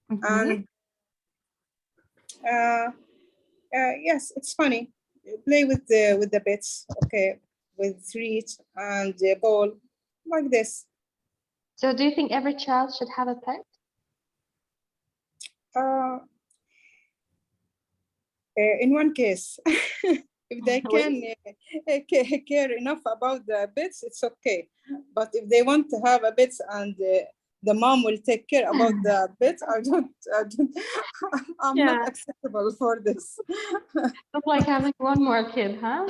And yes, it's funny. Play with the bits, okay, with treats and the ball, like this. So do you think every child should have a pet? In one case, if they can care enough about the pets, it's okay. But if they want to have a pet and the mom will take care about the pet, I'm not acceptable for this. It's like having one more kid, huh?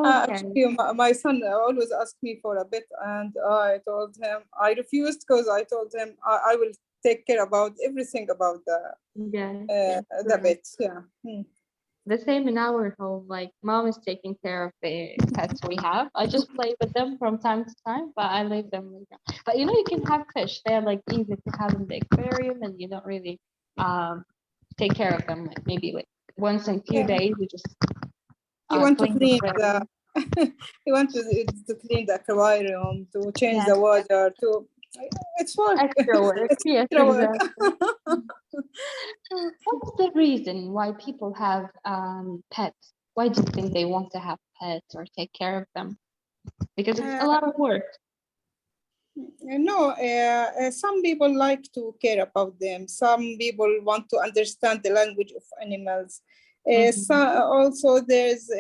Actually, my son always asked me for a pet, and I told him I refused because I told him I will take care about everything about the pet. The same in our home, like mom is taking care of the pets we have. I just play with them from time to time, but I leave them with them. But you know, you can have fish. They're like easy to have in the aquarium, and you don't really take care of them. Like maybe like once in a few days, you just you want to clean the you want to clean the aquarium, to change the water, to it's work. Extra work. Yes, exactly. What's the reason why people have pets? Why do you think they want to have pets or take care of them? Because it's a lot of work. No, some people like to care about them. Some people want to understand the language of animals. So also there's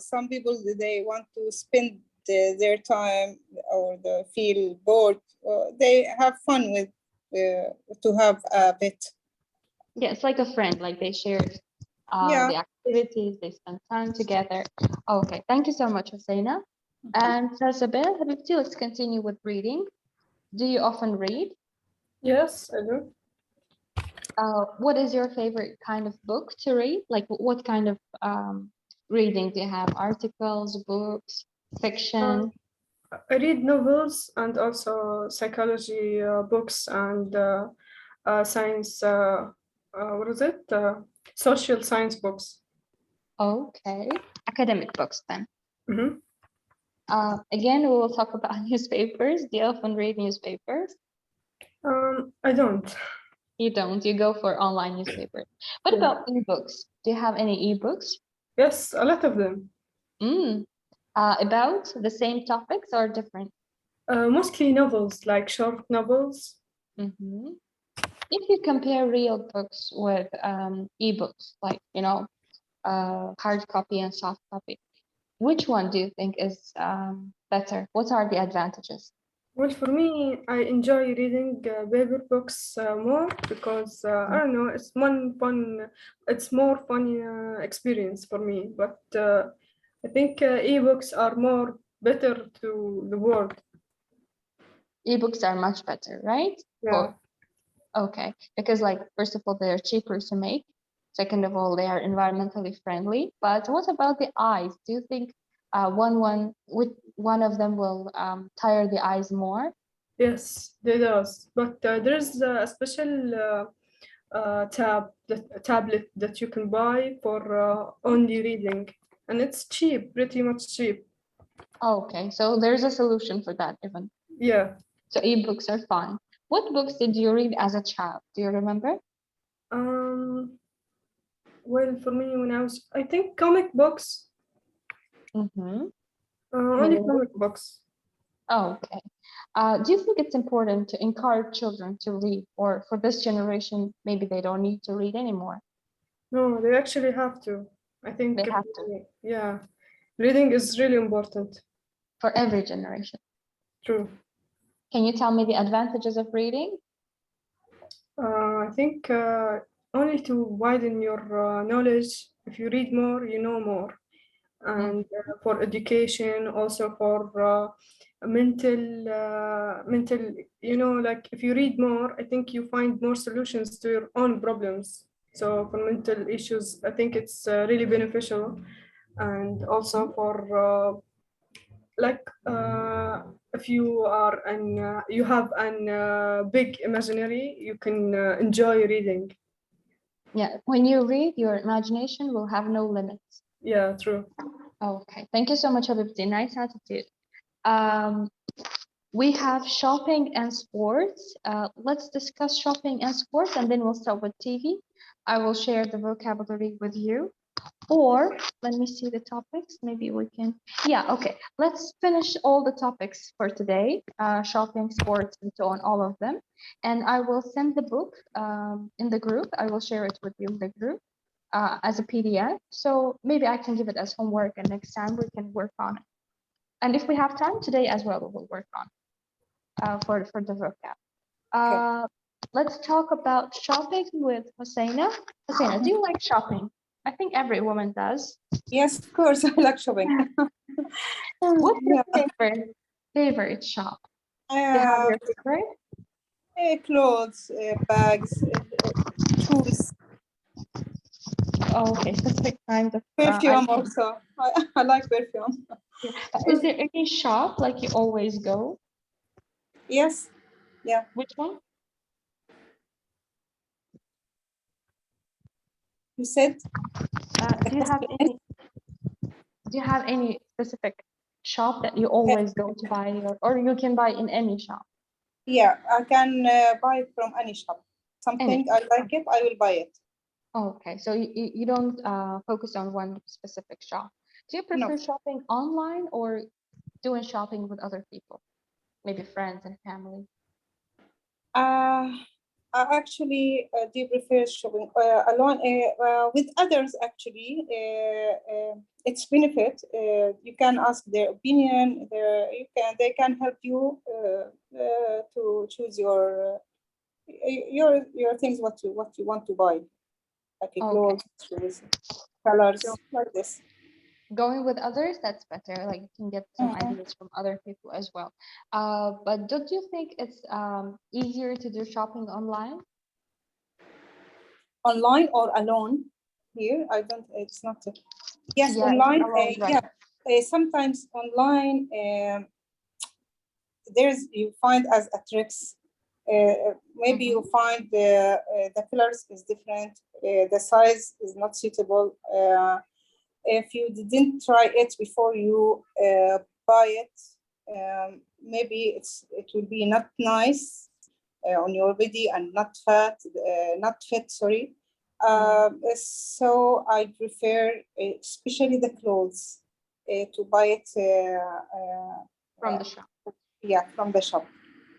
some people, they want to spend their time or they feel bored. They have fun with to have a pet. Yeah, it's like a friend, like they share the activities, they spend time together. Okay, thank you so much, Husseina. And Sabel, Habibti, let's continue with reading. Do you often read? Yes, I do. What is your favorite kind of book to read? Like what kind of reading do you have? Articles, books, fiction? I read novels and also psychology books and science, what is it? Social science books. Okay, academic books then. Again, we will talk about newspapers. Do you often read newspapers? I don't. You don't, you go for online newspapers. What about ebooks? Do you have any ebooks? Yes, a lot of them. About the same topics or different? Mostly novels, like short novels. If you compare real books with ebooks, like, you know, hard copy and soft copy, which one do you think is better? What are the advantages? Well, for me, I enjoy reading paper books more because I don't know, it's more fun experience for me. But I think ebooks are more better to the world. Ebooks are much better, right? Yeah. Okay, because like first of all, they're cheaper to make. Second of all, they are environmentally friendly. But what about the eyes? Do you think one of them will tire the eyes more? Yes, they does. But there's a special tablet that you can buy for only reading, and it's cheap, pretty much cheap. Okay, so there's a solution for that even. Yeah. So ebooks are fine. What books did you read as a child? Do you remember? Well, for me, I think comic books. Only comic books. Okay. Do you think it's important to encourage children to read, or for this generation, maybe they don't need to read anymore? No, they actually have to. I think they have to. Yeah, reading is really important. For every generation. True. Can you tell me the advantages of reading? I think only to widen your knowledge. If you read more, you know more. And for education, also for mental, you know, like if you read more, I think you find more solutions to your own problems. So for mental issues, I think it's really beneficial. And also for if you are you have an big imaginary, you can enjoy reading. Yeah, when you read, your imagination will have no limits. Yeah, true. Okay, thank you so much, Habibti. Nice attitude. We have shopping and sports. Let's discuss shopping and sports, and then we'll start with TV. I will share the vocabulary with you. Or let me see the topics. Maybe we can. Yeah, okay. Let's finish all the topics for today. Shopping, sports, and so on, all of them. And I will send the book in the group. I will share it with you in the group as a PDF. So maybe I can give it as homework, and next time we can work on it. And if we have time today as well, we will work on for the vocab. Okay. Let's talk about shopping with Hosseina. Hosseina, do you like shopping? I think every woman does. Yes, of course, I like shopping. What's your Yeah. favorite shop? Do you have your favorite? Clothes, bags, shoes, Okay, specific kind of perfume items. also. I like perfume. Is there any shop like you always go? Yes. Yeah. Which one? You said? Do you have any specific shop that you always go to buy, or you can buy in any shop? Yeah, I can buy from any shop. Something I like it, I will buy it. Okay, so you don't focus on one specific shop. Do you prefer shopping online or doing shopping with other people, maybe friends and family? I actually do prefer shopping alone. With others, actually, it's benefit. You can ask their opinion. They can help you to choose your things. What you want to buy, like clothes, shoes, colors, like this. Going with others, that's better. Like you can get some ideas from other people as well. But don't you think it's easier to do shopping online? Online or alone? Here, I don't. It's not. Yes, Yeah, online. alone, right. Yeah, sometimes online. You find as a tricks. Maybe you find the colors is different. The size is not suitable. If you didn't try it before you buy it, maybe it will be not nice on your body and not fit. Sorry. So I prefer, especially the clothes, to buy it from the shop. Yeah, from the shop.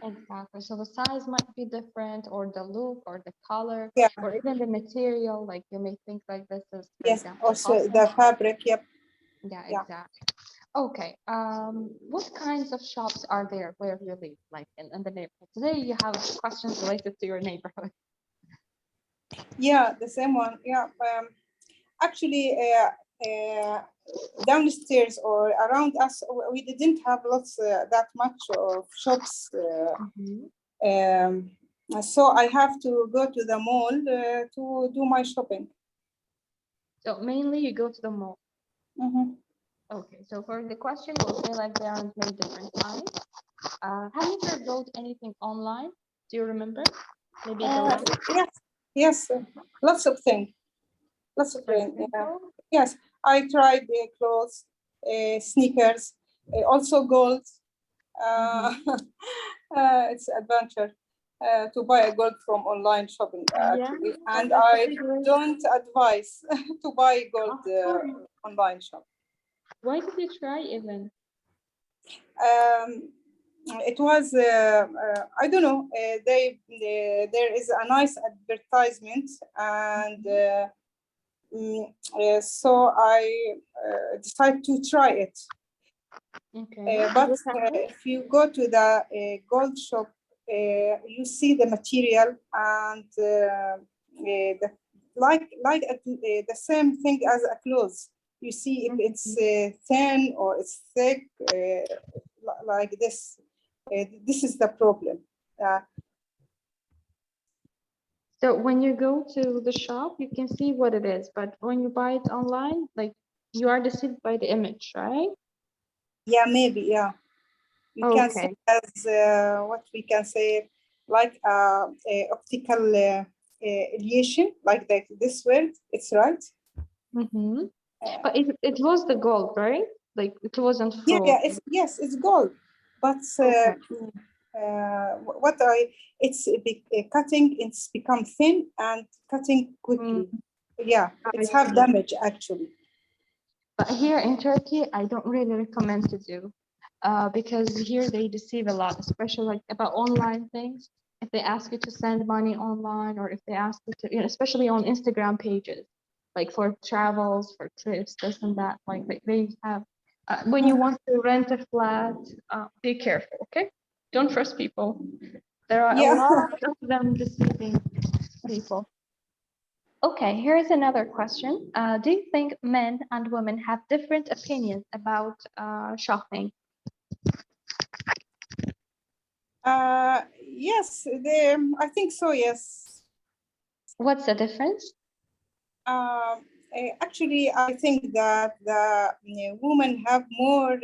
Exactly. So the size might be different, or the look, or the color, yeah, or even the material. Like you may think like this is, for yes, example, also cotton. the fabric. Yep. Yeah, exactly. Okay. What kinds of shops are there where you live, like in the neighborhood? Today you have questions related to your neighborhood. Yeah, the same one. Yeah. Actually, downstairs or around us, we didn't have lots that much of shops. So I have to go to the mall to do my shopping. So mainly you go to the mall. Okay, so for the question, we'll say like there are many different kinds. Have you ever bought anything online? Do you remember? Maybe yes, lots of things. Lots of things. Yes, I tried clothes, sneakers, also gold. It's adventure to buy a gold from online shopping actually, and I don't advise to buy gold online shop. Why did you try even? It was I don't know. There is a nice advertisement, and so I decided to try it. Okay. But if you go to the gold shop, you see the material and the same thing as a clothes. You see if it's thin or it's thick, like this. This is the problem. So when you go to the shop, you can see what it is, but when you buy it online, like you are deceived by the image, right? Yeah, maybe, yeah. You can say as what we can say, like optical illusion, like this word. It's right. But it was the gold, right? Like it wasn't fraud. Yeah, yes, it's gold. but it's cutting, it's become thin and cutting quickly. Yeah, it's have damage actually. But here in Turkey, I don't really recommend to do because here they deceive a lot, especially like about online things. If they ask you to send money online, or if they ask you to, especially on Instagram pages, like for travels, for trips, this and that, like they have, when you want to rent a flat, be careful, okay? Don't trust people. There are a lot of them deceiving people. Okay, here's another question. Do you think men and women have different opinions about shopping? Yes, I think so, yes. What's the difference? Actually, I think that the women have more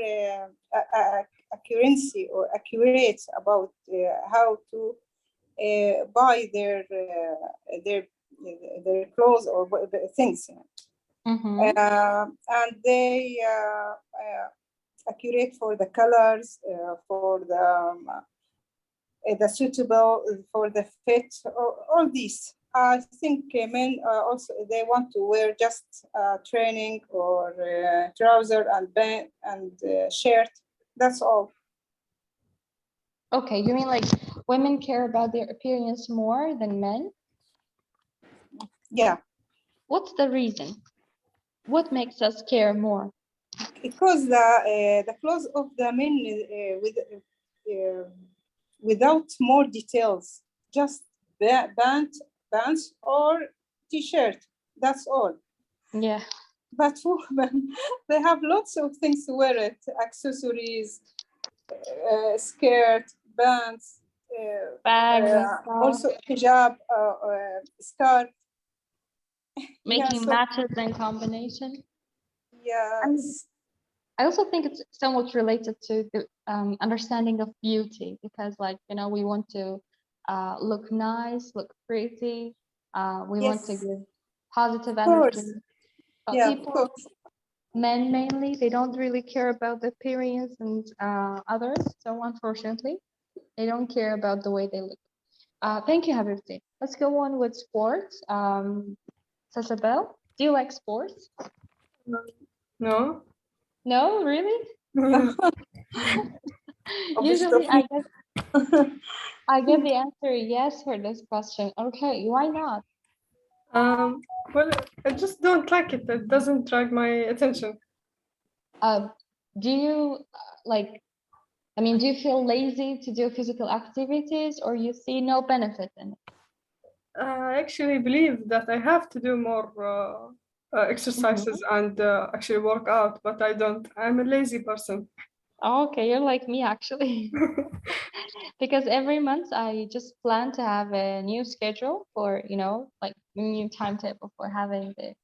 accuracy or accurate about how to buy their clothes or things. And they accurate for the colors, for the suitable, for the fit, all these. I think men also, they want to wear just training or trouser and band and shirt. That's all. Okay, you mean like women care about their appearance more than men? Yeah. What's the reason? What makes us care more? Because the clothes of the men without more details, just pants or t-shirt, that's all. Yeah. But women, they have lots of things to wear it, accessories, skirt, pants, also hijab, scarf. Making matches and combination. Yes. I also think it's somewhat related to the understanding of beauty, because like, we want to look nice, look pretty. We want to give positive energy. But people, men mainly, they don't really care about the appearance and others. So unfortunately, they don't care about the way they look. Thank you, Habibti. Let's go on with sports. Sasabel, do you like sports? No. No, really? Usually, I get the answer yes for this question. Okay, why not? Well, I just don't like it. It doesn't drag my attention. Do you do you feel lazy to do physical activities, or you see no benefit in it? I actually believe that I have to do more exercises and actually work out, but I don't. I'm a lazy person. Okay, you're like me actually. Because every month I just plan to have a new schedule for, like a new timetable for having the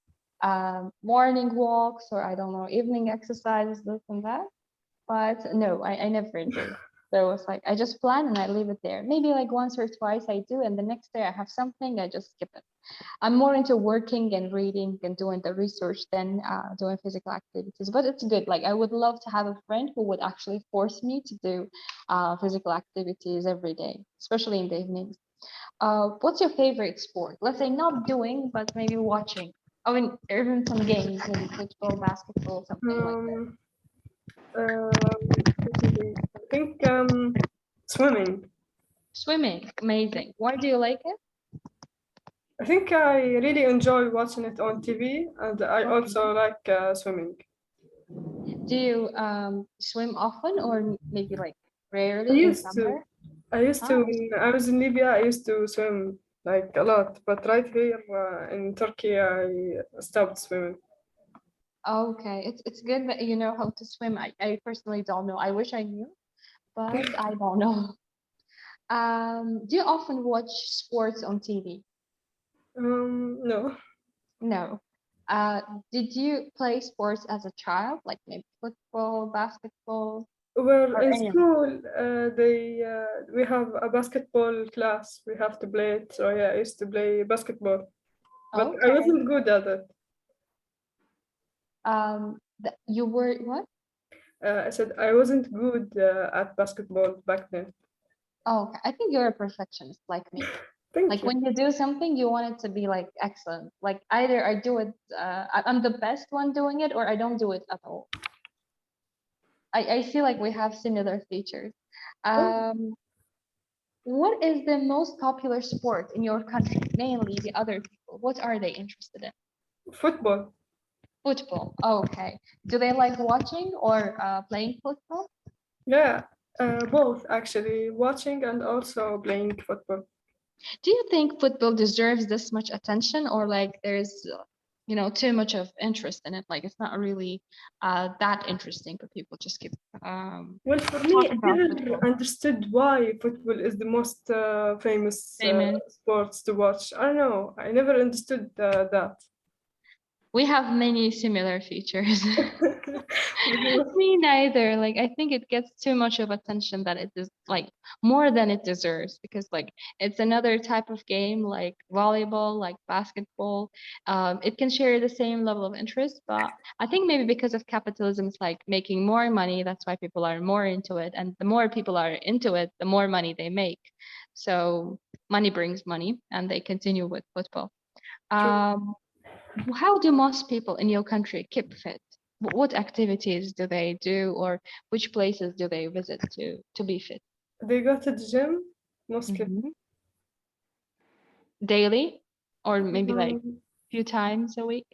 morning walks, or I don't know, evening exercises, this and that. But no, I never do. So it's like I just plan and I leave it there. Maybe like once or twice I do, and the next day I have something, I just skip it. I'm more into working and reading and doing the research than doing physical activities. But it's good. Like I would love to have a friend who would actually force me to do physical activities every day, especially in the evenings. What's your favorite sport? Let's say not doing, but maybe watching. I mean, even some games, maybe football, basketball, something like that. I think swimming. Swimming, amazing. Why do you like it? I think I really enjoy watching it on TV, and I also like swimming. Do you swim often, or maybe like rarely? I used to when I was in Libya. I used to swim like a lot, but right here in Turkey, I stopped swimming. Okay, it's good that you know how to swim. I personally don't know. I wish I knew, but I don't know. Do you often watch sports on TV? No. No. Did you play sports as a child, like maybe football, basketball? Well, Or in any of school, we have a basketball class. We have to play it. So yeah, I used to play basketball, but I Okay. wasn't good at it. You were what? I said I wasn't good at basketball back then. Oh, okay. I think you're a perfectionist like me. Thank Like you. when you do something, you want it to be like excellent. Like either I do it, I'm the best one doing it, or I don't do it at all. I feel like we have similar features. What is the most popular sport in your country? Mainly the other people. What are they interested in? Football. Football. Okay. Do they like watching or playing football? Yeah, both actually, watching and also playing football. Do you think football deserves this much attention, or like there's, too much of interest in it? Like it's not really that interesting, but people just keep Well, for me, I talking about never football. understood why football is the most famous Famous. sports to watch. I don't know. I never understood that. We have many similar features. Me neither. Like I think it gets too much of attention that it is like more than it deserves, because like it's another type of game like volleyball, like basketball. It can share the same level of interest, but I think maybe because of capitalism, it's like making more money. That's why people are more into it, and the more people are into it, the more money they make. So money brings money, and they continue with football. True. How do most people in your country keep fit? What activities do they do, or which places do they visit to be fit? They go to the gym mostly. Daily, or maybe like Um, few times a week?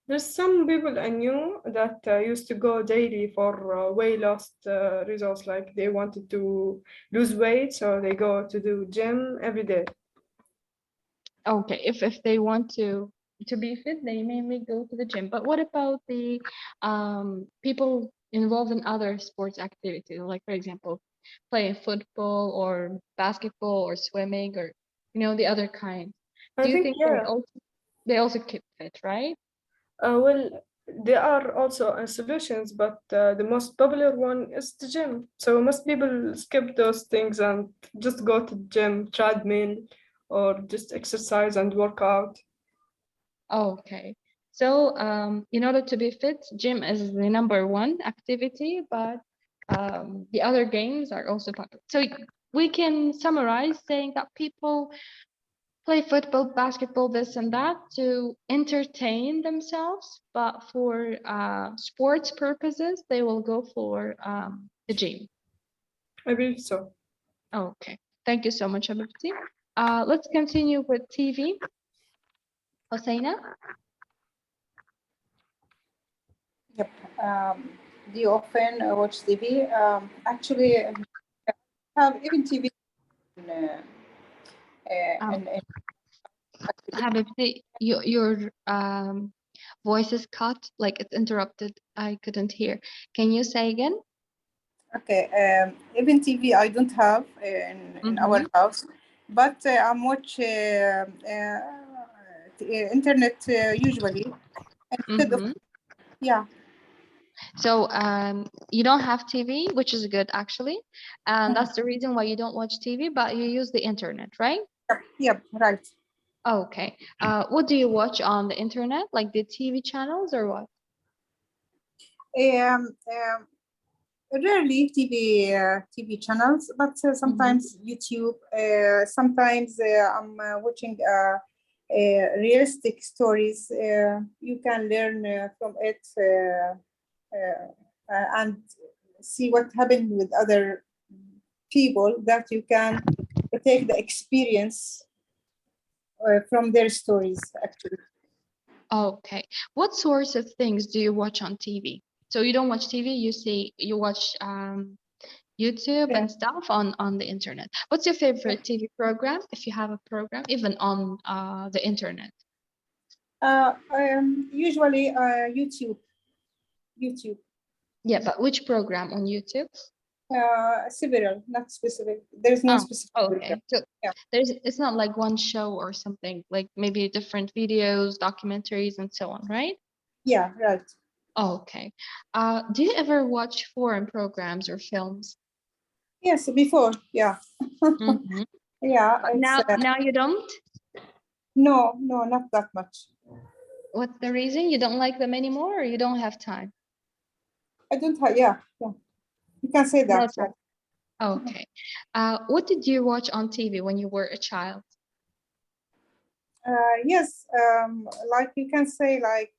There's some people I knew that used to go daily for weight loss results, like they wanted to lose weight, so they go to do gym every day. Okay, if they want to be fit, they mainly go to the gym. But what about the people involved in other sports activities, like for example, playing football or basketball or swimming, or the other kind? I Do you think, think yeah. they also keep fit, right? Well, there are also solutions, but the most popular one is the gym. So most people skip those things and just go to the gym, treadmill, or just exercise and work out. Okay. So, in order to be fit, gym is the number one activity, but the other games are also popular. So we can summarize saying that people play football, basketball, this and that to entertain themselves, but for sports purposes, they will go for the gym. I believe so. Okay. Thank you so much, Habibti. Let's continue with TV. Hosseina? Yep. Do you often watch TV? Actually, I have even TV in, in Habibti, your voice is cut, like it's interrupted. I couldn't hear. Can you say again? okay. Even TV I don't have in our house, but I'm watch internet usually instead of yeah. So you don't have TV, which is good actually, and that's the reason why you don't watch TV, but you use the internet, right? Yep, right. Okay. What do you watch on the internet, like the TV channels or what? Rarely TV channels, but sometimes YouTube. Sometimes I'm watching realistic stories. You can learn from it and see what happened with other people, that you can take the experience from their stories, actually. Okay. What sorts of things do you watch on TV? So you don't watch TV, you watch YouTube and stuff on the internet. What's your favorite TV program, if you have a program, even on the internet? Usually YouTube. Yeah, but which program on YouTube? Several, not specific. There's no specific okay. program. So it's not like one show or something, like maybe different videos, documentaries, and so on, right? Yeah, right. Okay. Do you ever watch foreign programs or films? Yes, before, yeah. Yeah. Now you don't? No, not that much. What's the reason? You don't like them anymore, or you don't have time? I don't have, yeah. You can say that. No, okay. What did you watch on TV when you were a child? Yes, like you can say like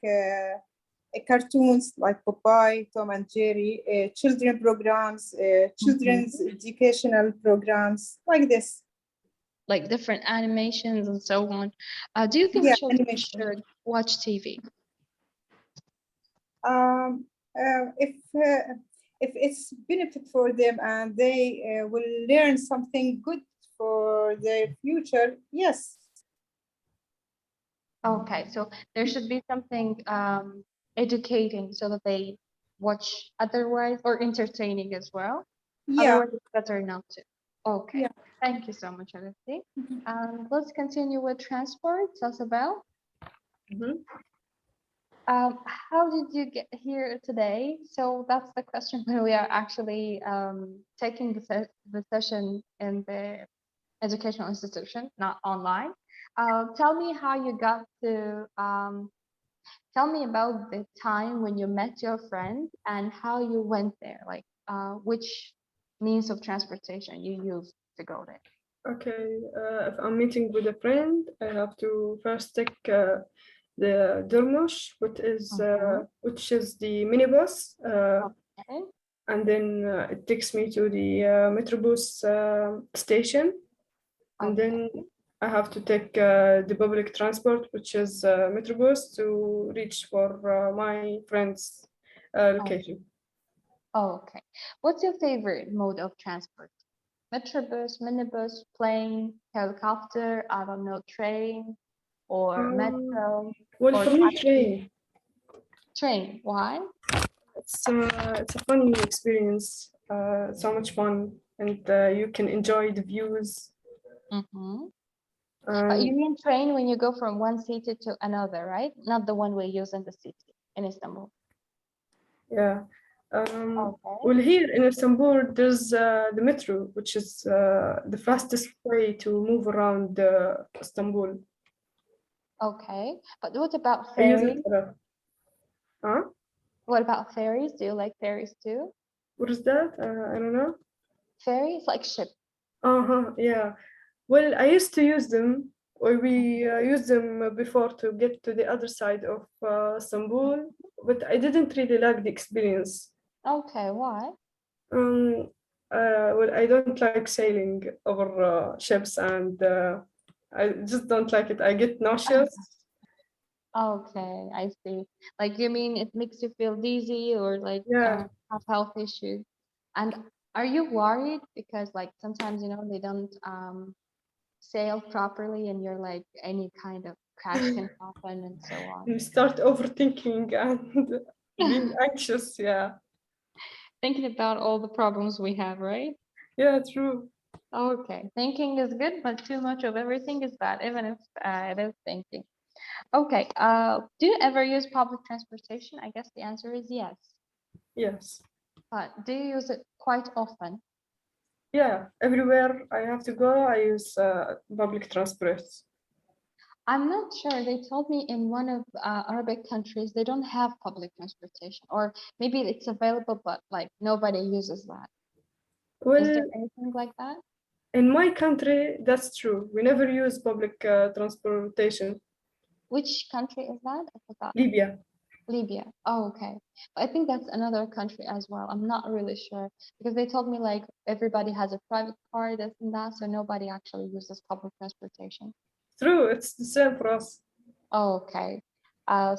cartoons like Popeye, Tom and Jerry, children programs, children's educational programs, like this. Like different animations and so on. Do you think children animation. should watch TV? If it's benefit for them and they will learn something good for their future, yes. Okay, so there should be something educating so that they watch otherwise, or entertaining as well. Yeah. Otherwise, it's better not to. Okay, Yeah. Thank you so much, Alexi. Let's continue with transport. Sasabel. How did you get here today? So that's the question when we are actually taking the session in the educational institution, not online. Tell me how you got to, tell me about the time when you met your friend and how you went there, like which means of transportation you used to go there. Okay, if I'm meeting with a friend, I have to first take the Durmush, which is the minibus, Okay. and then it takes me to the Metrobus station, and then I have to take the public transport, which is Metrobus, to reach for my friend's location. Okay. What's your favorite mode of transport? Metrobus, minibus, plane, helicopter, I don't know, train, or metro? Well, or for me, taxi? train. Train, why? It's a funny experience, so much fun, and you can enjoy the views. But you mean train when you go from one city to another, right? Not the one we use in the city, in Istanbul. Yeah. Well, here in Istanbul, there's the metro, which is the fastest way to move around Istanbul. Okay, but what about I use ferries? it a lot. Huh? What about ferries? Do you like ferries too? What is that? I don't know. Ferries, like ship. Yeah. Well, I used to use them, or we used them before to get to the other side of Istanbul, but I didn't really like the experience. Okay, why? Well, I don't like sailing over ships, and I just don't like it. I get nauseous. Okay, I see. Like you mean it makes you feel dizzy or like Yeah. have health issues. And are you worried because like sometimes they don't sail properly and you're like any kind of crash can happen and so on. You start overthinking and being anxious. Yeah. Thinking about all the problems we have, right? Yeah, true. Okay, thinking is good, but too much of everything is bad, even if it is thinking. Okay, do you ever use public transportation? I guess the answer is yes. Yes. But do you use it quite often? Yeah, everywhere I have to go, I use public transport. I'm not sure. They told me in one of Arabic countries, they don't have public transportation, or maybe it's available, but like nobody uses that. Well, Is there anything like that? in my country, that's true. We never use public transportation. Which country is that? I forgot. Libya. Libya. Oh, okay. I think that's another country as well. I'm not really sure because they told me like everybody has a private car, this and that, so nobody actually uses public transportation. True, it's the same for us. Oh, okay.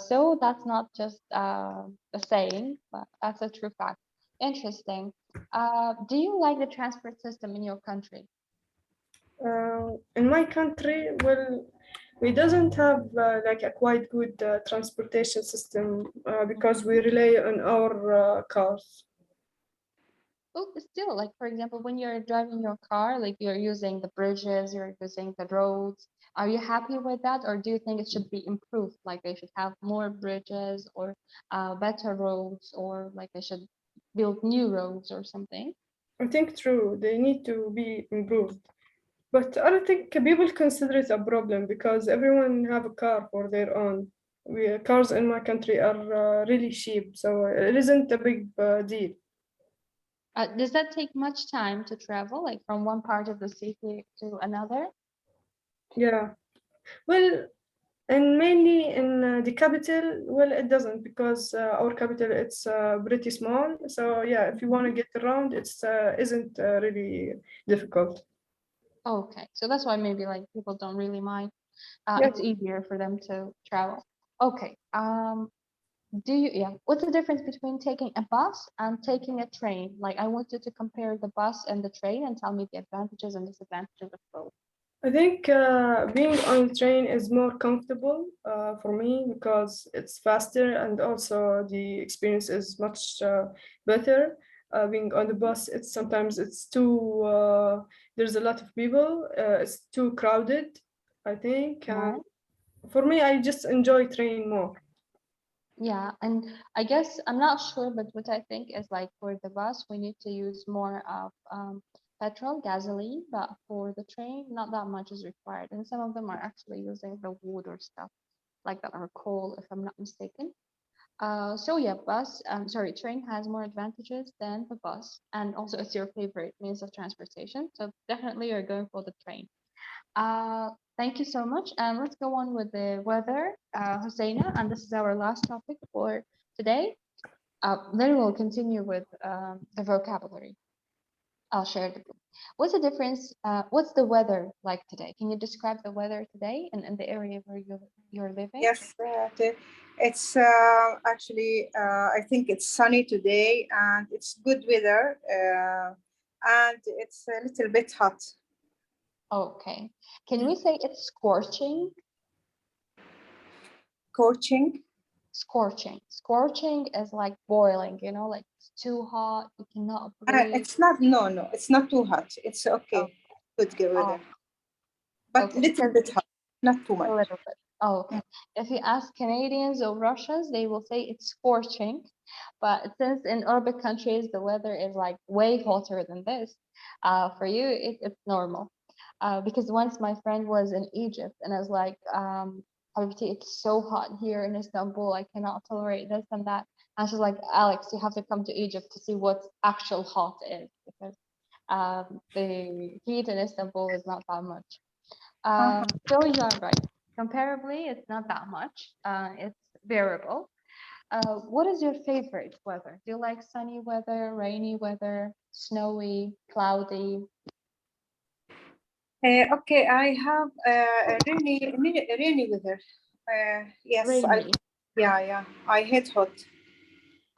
So that's not just a saying, but that's a true fact. Interesting. Do you like the transport system in your country? In my country, well, we doesn't have like a quite good transportation system because we rely on our cars. Oh, still, like for example, when you're driving your car, like you're using the bridges, you're using the roads. Are you happy with that, or do you think it should be improved? Like they should have more bridges or better roads, or like they should build new roads or something? I think true, they need to be improved. But I don't think people consider it a problem because everyone have a car for their own. cars in my country are really cheap, so it isn't a big deal. Does that take much time to travel, like from one part of the city to another? Yeah, well, and mainly in the capital, well, it doesn't, because our capital, it's pretty small. So yeah, if you want to get around, it's isn't really difficult. Okay, so that's why maybe like people don't really mind. Yeah. It's easier for them to travel. Okay. What's the difference between taking a bus and taking a train? Like, I want you to compare the bus and the train and tell me the advantages and disadvantages of both. I think being on the train is more comfortable for me, because it's faster and also the experience is much better. Being on the bus, sometimes it's too, there's a lot of people, it's too crowded, I think. Right. For me, I just enjoy train more. Yeah, and I guess I'm not sure, but what I think is like for the bus, we need to use more of petrol, gasoline, but for the train, not that much is required. And some of them are actually using the wood or stuff like that, or coal, if I'm not mistaken. So yeah, train has more advantages than the bus, and also it's your favorite means of transportation. So definitely you're going for the train. Thank you so much. And let's go on with the weather, Husseina, and this is our last topic for today. Then we'll continue with the vocabulary. I'll share the book. What's the difference? What's the weather like today? Can you describe the weather today in the area where you're living? Yes, it's actually, I think it's sunny today and it's good weather, and it's a little bit hot. Okay. Can we say it's scorching? Scorching? Scorching. Scorching is like boiling, you know, like it's too hot, you cannot breathe. It's not, no, it's not too hot. It's okay. Good weather. But a little bit hot, not too much. A little bit. Oh, okay. If you ask Canadians or Russians, they will say it's scorching. But since in urban countries, the weather is like way hotter than this, for you, it's normal. Because once my friend was in Egypt and I was like, Habibti, it's so hot here in Istanbul. I cannot tolerate this and that. And she's like, Alex, you have to come to Egypt to see what actual hot is, because the heat in Istanbul is not that much. So you're right. Comparably, it's not that much. It's bearable. What is your favorite weather? Do you like sunny weather, rainy weather, snowy, cloudy? Okay, I have rainy weather. Yes, Rainy. I hate hot.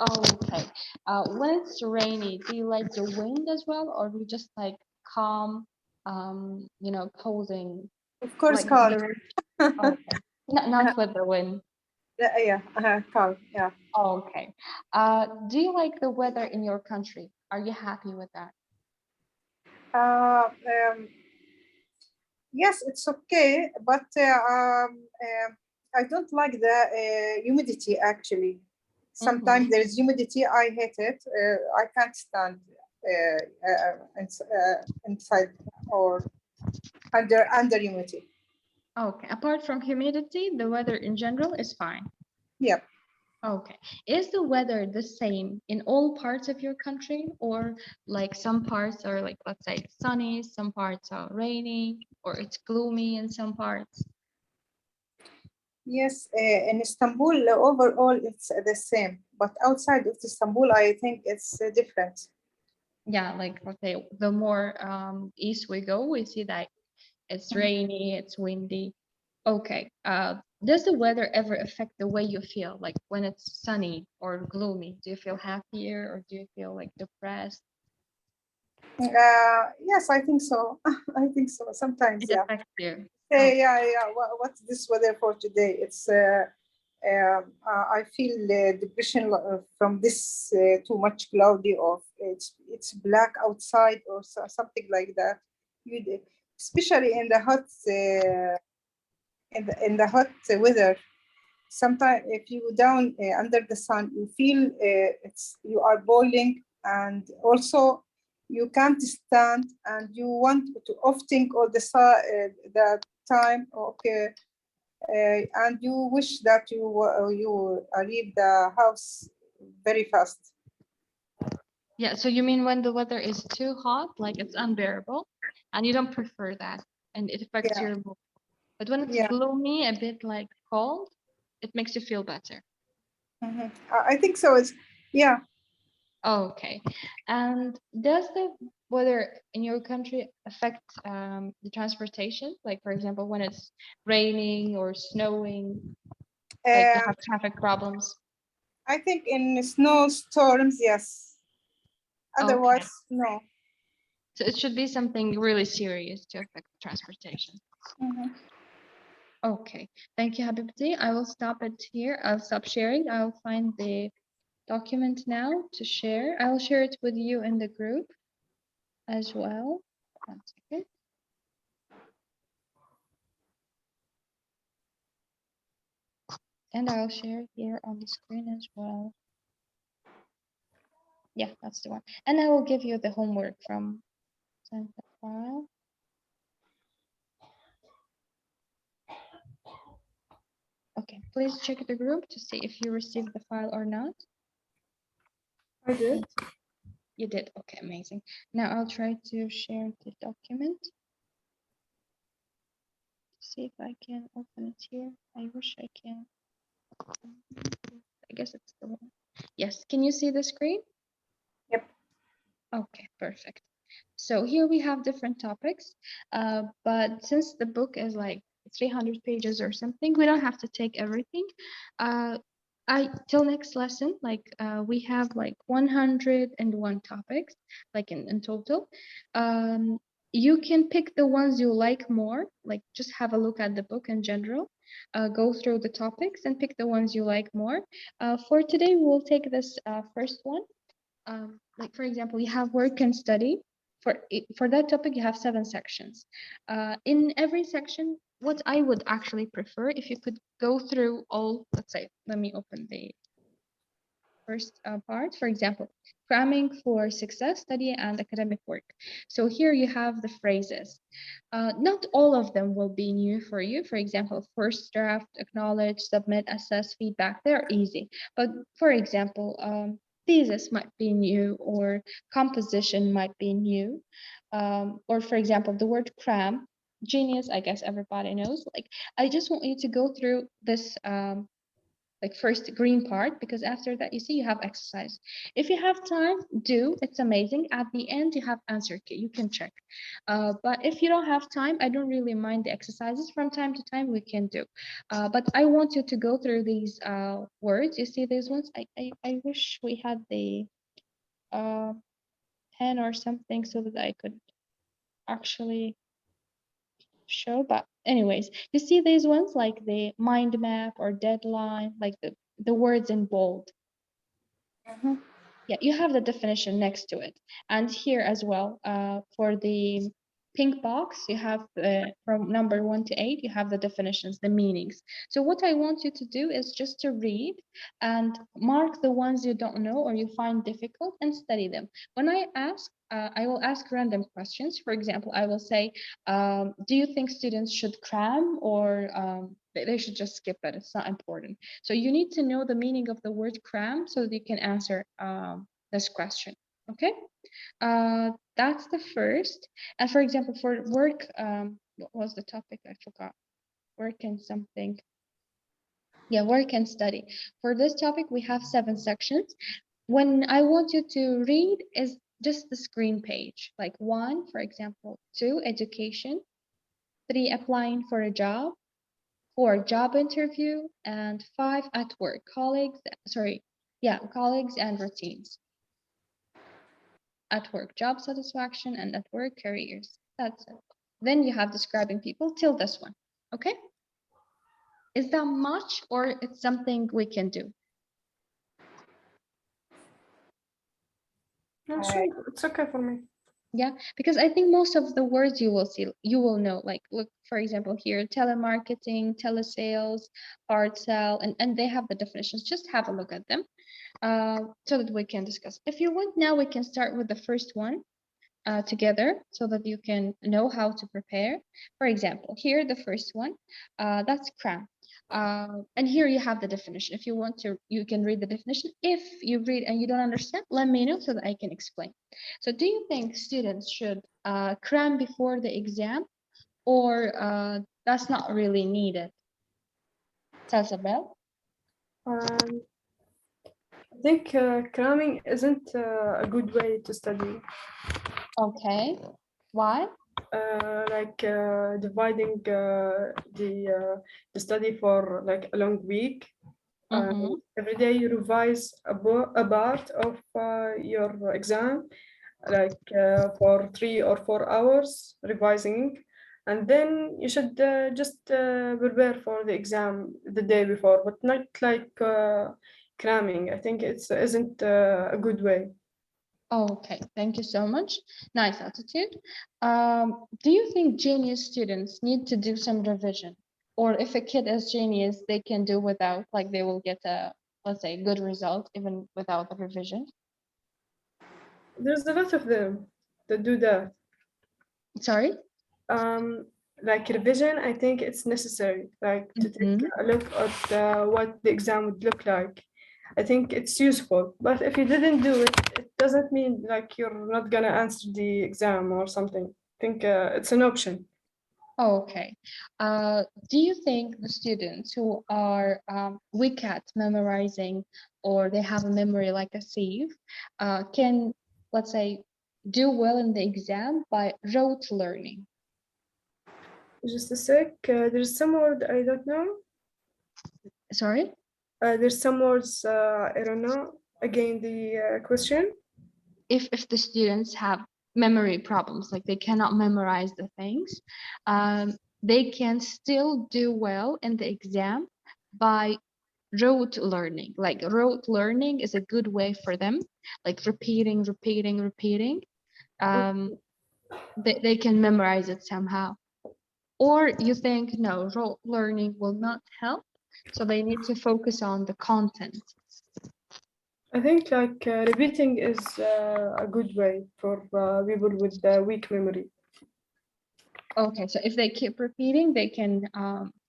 Okay. When it's rainy, do you like the wind as well, or do you just like calm, colding? Of course, like calm. Okay. Not with the wind. Calm, yeah. Okay. Do you like the weather in your country? Are you happy with that? Yes, it's okay, but I don't like the humidity actually. Sometimes there is humidity, I hate it. I can't stand inside or under humidity. Okay. Apart from humidity, the weather in general is fine. Yep. Okay. Is the weather the same in all parts of your country, or like some parts are like, let's say, sunny, some parts are rainy, or it's gloomy in some parts? Yes, in Istanbul, overall, it's the same. But outside of Istanbul, I think it's different. Yeah, like, okay, the more east we go, we see that it's rainy, it's windy. Okay. Does the weather ever affect the way you feel? Like when it's sunny or gloomy, do you feel happier or do you feel like depressed? Yes, I think so. I think so. Sometimes, It affects you. Yeah. What's this weather for today? It's I feel depression from this too much cloudy, or it's black outside, or something like that. Especially in the hot in the hot weather. Sometimes if you down under the sun, you feel you are boiling, and also you can't stand, and you want to overthink all the time. Okay, and you wish that you leave the house very fast. Yeah, so you mean when the weather is too hot, like it's unbearable, and you don't prefer that, and it affects your mood. But when it's gloomy, a bit like cold, it makes you feel better. I think so. It's Okay. And does the weather in your country affect the transportation? Like, for example, when it's raining or snowing, like you have traffic problems? I think in snowstorms, yes. Otherwise, no. So it should be something really serious to affect transportation. Okay. Thank you, Habibti. I will stop it here. I'll stop sharing. I'll find the document now to share. I will share it with you in the group as well. 1 second. And I'll share here on the screen as well. Yeah, that's the one. And I will give you the homework from send the file. Okay, please check the group to see if you received the file or not. I did. You did. Okay, amazing. Now I'll try to share the document. See if I can open it here. I wish I can. I guess it's the one. Yes, can you see the screen? Yep. Okay, perfect. So here we have different topics, but since the book is like 300 pages or something, we don't have to take everything. Till next lesson, like we have like 101 topics, like in total. You can pick the ones you like more, like just have a look at the book in general, go through the topics and pick the ones you like more. For today, we'll take this first one. Like for example, you have work and study. For that topic, you have 7 sections. In every section, what I would actually prefer, if you could go through all, let's say, let me open the first part. For example, cramming for success, study, and academic work. So here you have the phrases. Not all of them will be new for you. For example, first draft, acknowledge, submit, assess, feedback, they're easy. But for example, thesis might be new, or composition might be new. Or for example, the word cram, genius, I guess everybody knows. Like, I just want you to go through this like first green part, because after that, you see you have exercise. If you have time, it's amazing. At the end, you have answer key, you can check. But if you don't have time, I don't really mind the exercises. From time to time, we can do. But I want you to go through these words. You see these ones? I wish we had the pen or something so that I could actually show, but anyways, you see these ones like the mind map or deadline, like the words in bold. Yeah, you have the definition next to it. And here as well, for the pink box, you have from number 1 to 8, you have the definitions, the meanings. So what I want you to do is just to read and mark the ones you don't know or you find difficult and study them. When I ask, I will ask random questions. For example, I will say, do you think students should cram, or they should just skip it? It's not important. So you need to know the meaning of the word cram so that you can answer this question. Okay, that's the first. And for example, for work, what was the topic? I forgot. Work and something. Yeah, work and study. For this topic, we have 7 sections. When I want you to read is just the screen page, like 1, for example, 2, education, 3, applying for a job, 4, job interview, and 5, at work, colleagues and routines. At work, job satisfaction, and at work, careers. That's it. Then you have describing people till this one. Okay? Is that much, or it's something we can do? Yeah, sure. It's okay for me. Yeah, because I think most of the words you will see, you will know. Like, look, for example, here, telemarketing, telesales, hard sell, and they have the definitions. Just have a look at them so that we can discuss. If you want, now we can start with the first one. together so that you can know how to prepare. For example, here the first one, that's cram. And here you have the definition. If you want to, you can read the definition. If you read and you don't understand, let me know so that I can explain. So do you think students should cram before the exam, or that's not really needed? Tasabel? I think cramming isn't a good way to study. Okay. Why? Like dividing the study for like a long week. Every day you revise a part of your exam, like for 3 or 4 hours revising, and then you should just prepare for the exam the day before, but not like cramming. I think it isn't a good way. Okay, thank you so much. Nice attitude. Do you think genius students need to do some revision? Or if a kid is genius, they can do without, like they will get a, let's say, good result even without the revision? There's a lot of them that do that. Sorry? Like revision, I think it's necessary, like to take a look at what the exam would look like. I think it's useful, but if you didn't do it, it doesn't mean like you're not gonna answer the exam or something. I think it's an option. Okay. Do you think the students who are weak at memorizing, or they have a memory like a sieve, can, let's say, do well in the exam by rote learning? Just a sec, there's some word I don't know. Sorry? There's some words I don't know. Again, the question. If the students have memory problems, like they cannot memorize the things, they can still do well in the exam by rote learning. Like rote learning is a good way for them, like repeating. They can memorize it somehow. Or you think, no, rote learning will not help, so they need to focus on the content? I think like repeating is a good way for people with weak memory. Okay, so if they keep repeating, they can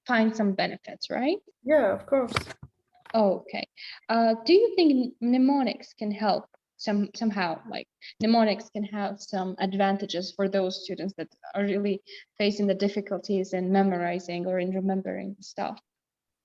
find some benefits, right? Yeah, of course. Okay. Do you think mnemonics can help somehow? Like mnemonics can have some advantages for those students that are really facing the difficulties in memorizing or in remembering stuff?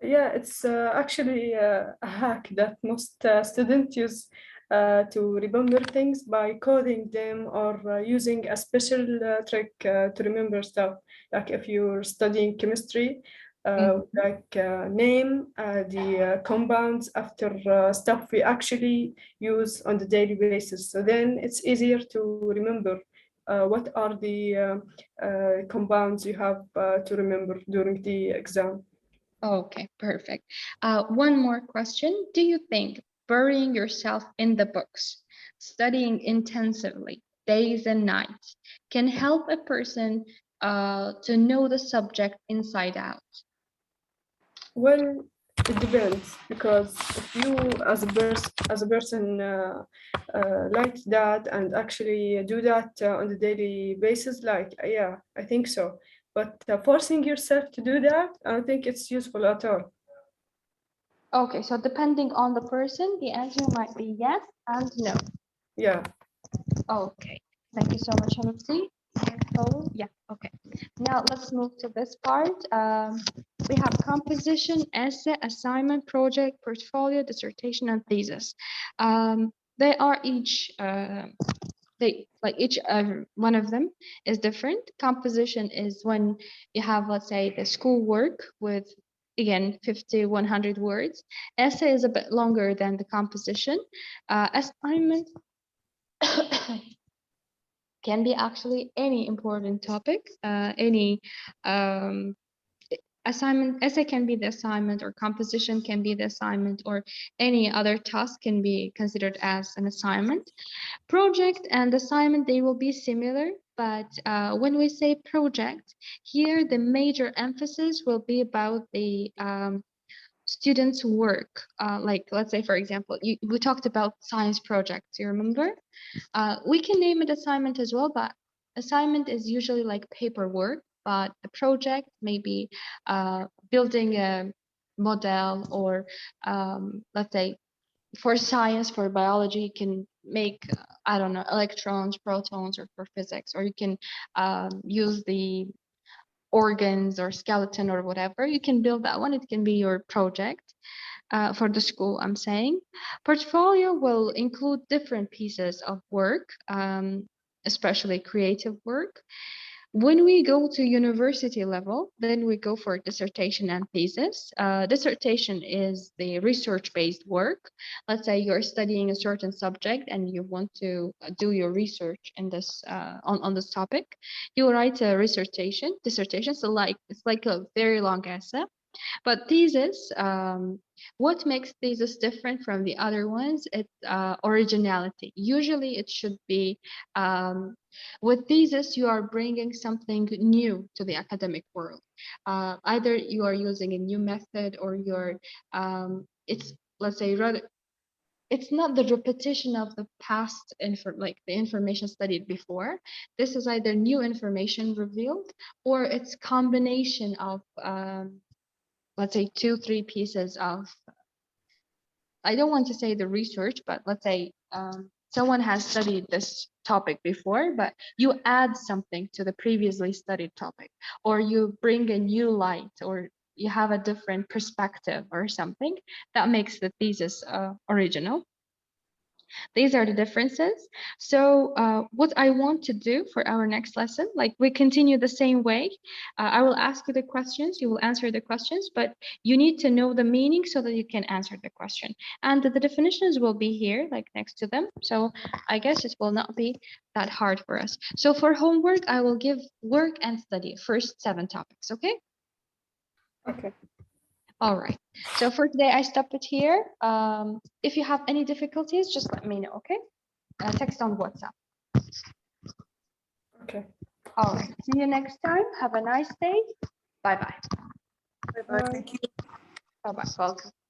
Yeah, it's actually a hack that most students use to remember things by coding them or using a special trick to remember stuff. Like if you're studying chemistry, name the compounds after stuff we actually use on the daily basis. So then it's easier to remember what are the compounds you have to remember during the exam. Okay, perfect. One more question. Do you think burying yourself in the books, studying intensively, days and nights, can help a person to know the subject inside out? Well, it depends, because if you as a person like that and actually do that on the daily basis, like yeah, I think so. But forcing yourself to do that, I don't think it's useful at all. Okay, so depending on the person, the answer might be yes and no. Yeah. Okay, thank you so much, Hamid. Oh, yeah, okay. Now let's move to this part. We have composition, essay, assignment, project, portfolio, dissertation, and thesis. They are each, each one of them is different. Composition is when you have, let's say, the school work with, again, 50, 100 words. Essay is a bit longer than the composition. Assignment can be actually any important topic, any assignment. Essay can be the assignment, or composition can be the assignment, or any other task can be considered as an assignment. Project and assignment, they will be similar, but when we say project, here the major emphasis will be about the students' work, like let's say, for example, we talked about science projects, you remember? We can name it assignment as well, but assignment is usually like paperwork, but a project maybe building a model, or let's say for science, for biology, you can make, I don't know, electrons, protons, or for physics, or you can use the organs or skeleton or whatever. You can build that one. It can be your project for the school, I'm saying. Portfolio will include different pieces of work, especially creative work. When we go to university level, then we go for dissertation and thesis. Dissertation is the research-based work. Let's say you're studying a certain subject and you want to do your research in this on this topic. You write a dissertation. So it's like a very long essay. But thesis, what makes thesis different from the other ones? It's originality. Usually it should be, with thesis, you are bringing something new to the academic world. Either you are using a new method, or you're, it's, let's say, rather, it's not the repetition of the past like the information studied before. This is either new information revealed, or it's combination of, let's say 2-3 pieces of, I don't want to say the research, but let's say someone has studied this topic before, but you add something to the previously studied topic, or you bring a new light, or you have a different perspective or something that makes the thesis original. These are the differences. So what I want to do for our next lesson, like we continue the same way. I will ask you the questions, you will answer the questions, but you need to know the meaning so that you can answer the question. And the definitions will be here, like next to them. So I guess it will not be that hard for us. So for homework, I will give work and study, first 7 topics, okay? Okay. All right. So for today, I stop it here. If you have any difficulties, just let me know, okay? Text on WhatsApp. Okay. All right. See you next time. Have a nice day. Bye-bye. Bye-bye. Thank you. Bye-bye. Welcome.